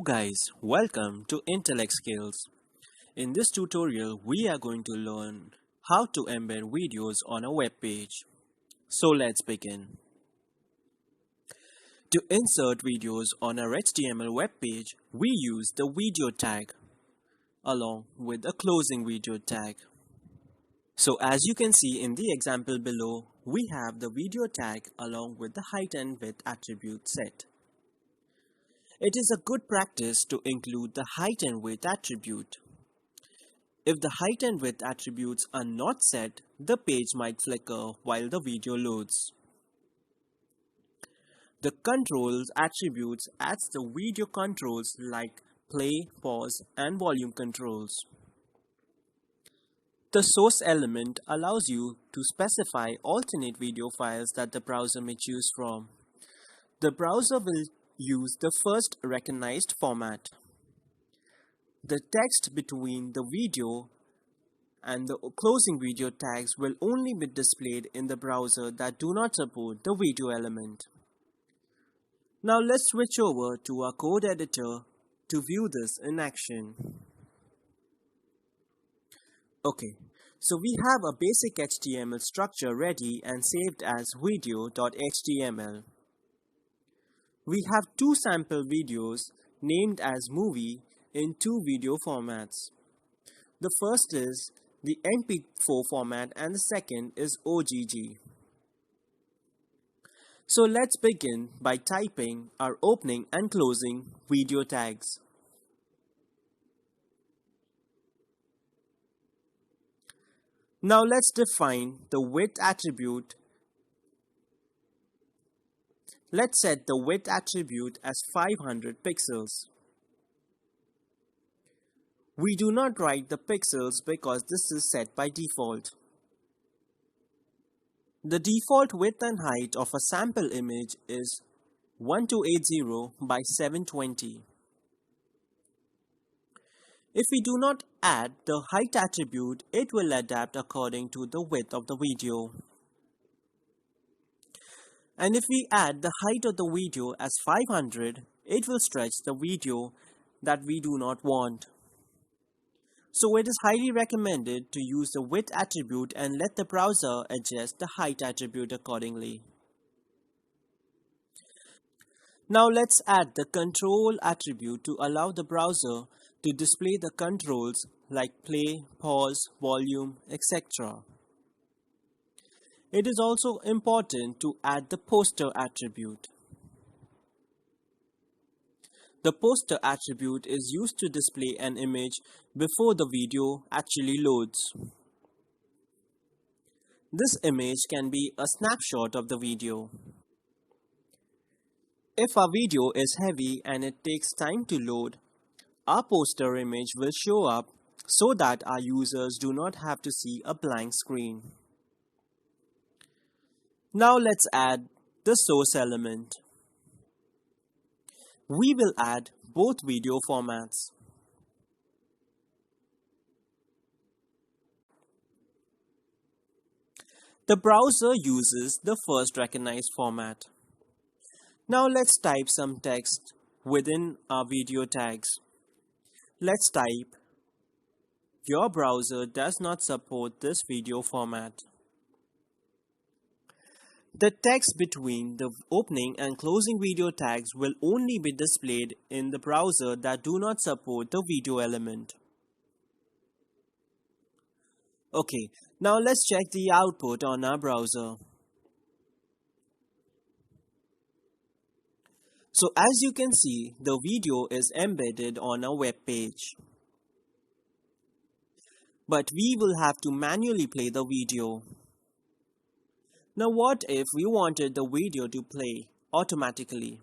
guys, welcome to Intellect Skills. In this tutorial, we are going to learn how to embed videos on a web page. So let's begin. To insert videos on our HTML web page, we use the video tag along with a closing video tag. So as you can see in the example below, we have the video tag along with the height and width attribute set. It is a good practice to include the height and width attribute. If the height and width attributes are not set, the page might flicker while the video loads. The controls attributes adds the video controls like play, pause, and volume controls. The source element allows you to specify alternate video files that the browser may choose from. The browser will use the first recognized format. The text between the video and the closing video tags will only be displayed in the browser that do not support the video element. Now let's switch over to our code editor to view this in action. Okay, so we have a basic HTML structure ready and saved as video.html. We have two sample videos named as movie in two video formats. The first is the MP4 format and the second is OGG. So let's begin by typing our opening and closing video tags. Now let's define the width attribute. Let's set the width attribute as 500 pixels. We do not write the pixels because this is set by default. The default width and height of a sample image is 1280 by 720. If we do not add the height attribute, it will adapt according to the width of the video. And if we add the height of the video as 500, it will stretch the video that we do not want. So it is highly recommended to use the width attribute and let the browser adjust the height attribute accordingly. Now let's add the control attribute to allow the browser to display the controls like play, pause, volume, etc. It is also important to add the poster attribute. The poster attribute is used to display an image before the video actually loads. This image can be a snapshot of the video. If our video is heavy and it takes time to load, our poster image will show up so that our users do not have to see a blank screen. Now let's add the source element. We will add both video formats. The browser uses the first recognized format. Now let's type some text within our video tags. Let's type, "Your browser does not support this video format." The text between the opening and closing video tags will only be displayed in the browser that do not support the video element. Okay, now let's check the output on our browser. So as you can see, the video is embedded on a web page. But we will have to manually play the video. Now what if we wanted the video to play automatically?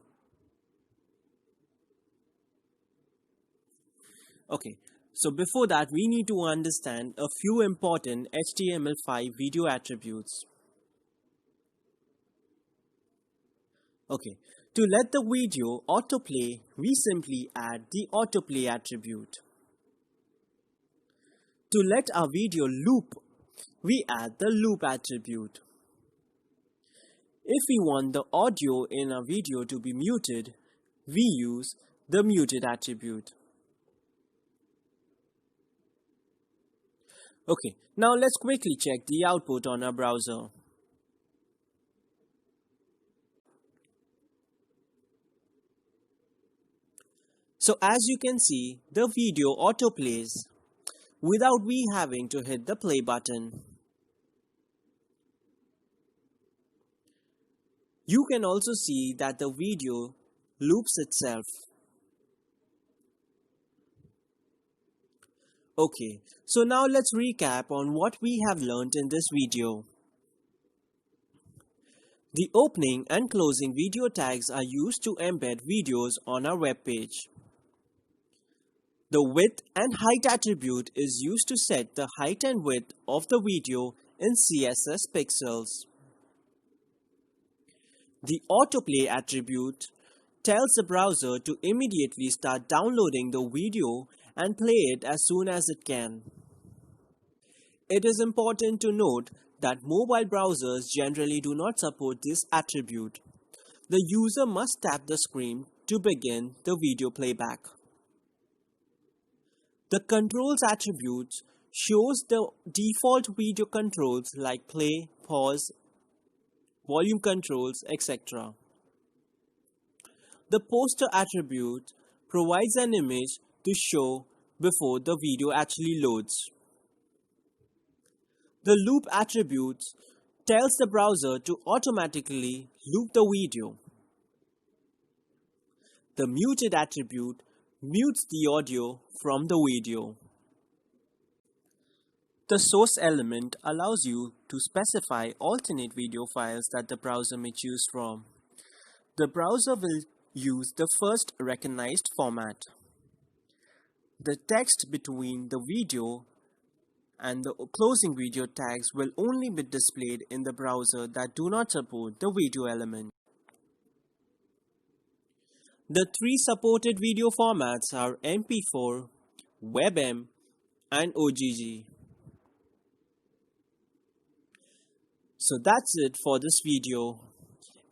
Okay, so before that we need to understand a few important HTML5 video attributes. Okay, to let the video autoplay, we simply add the autoplay attribute. To let our video loop, we add the loop attribute. If we want the audio in a video to be muted, we use the muted attribute. Okay, now let's quickly check the output on our browser. So as you can see, the video autoplays without we having to hit the play button. You can also see that the video loops itself. Okay, so now let's recap on what we have learned in this video. The opening and closing video tags are used to embed videos on our web page. The width and height attribute is used to set the height and width of the video in CSS pixels. The autoplay attribute tells the browser to immediately start downloading the video and play it as soon as it can. It is important to note that mobile browsers generally do not support this attribute. The user must tap the screen to begin the video playback. The controls attribute shows the default video controls like play, pause, volume controls, etc. The poster attribute provides an image to show before the video actually loads. The loop attribute tells the browser to automatically loop the video. The muted attribute mutes the audio from the video. The source element allows you to specify alternate video files that the browser may choose from. The browser will use the first recognized format. The text between the video and the closing video tags will only be displayed in the browser that do not support the video element. The three supported video formats are MP4, WebM, and OGG. So that's it for this video.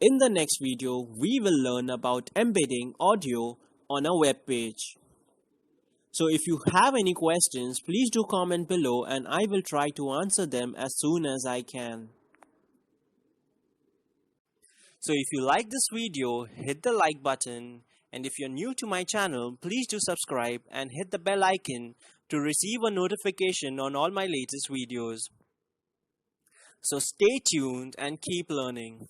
In the next video, we will learn about embedding audio on a web page. So if you have any questions, please do comment below and I will try to answer them as soon as I can. So if you like this video, hit the like button, and if you're new to my channel, please do subscribe and hit the bell icon to receive a notification on all my latest videos. So stay tuned and keep learning.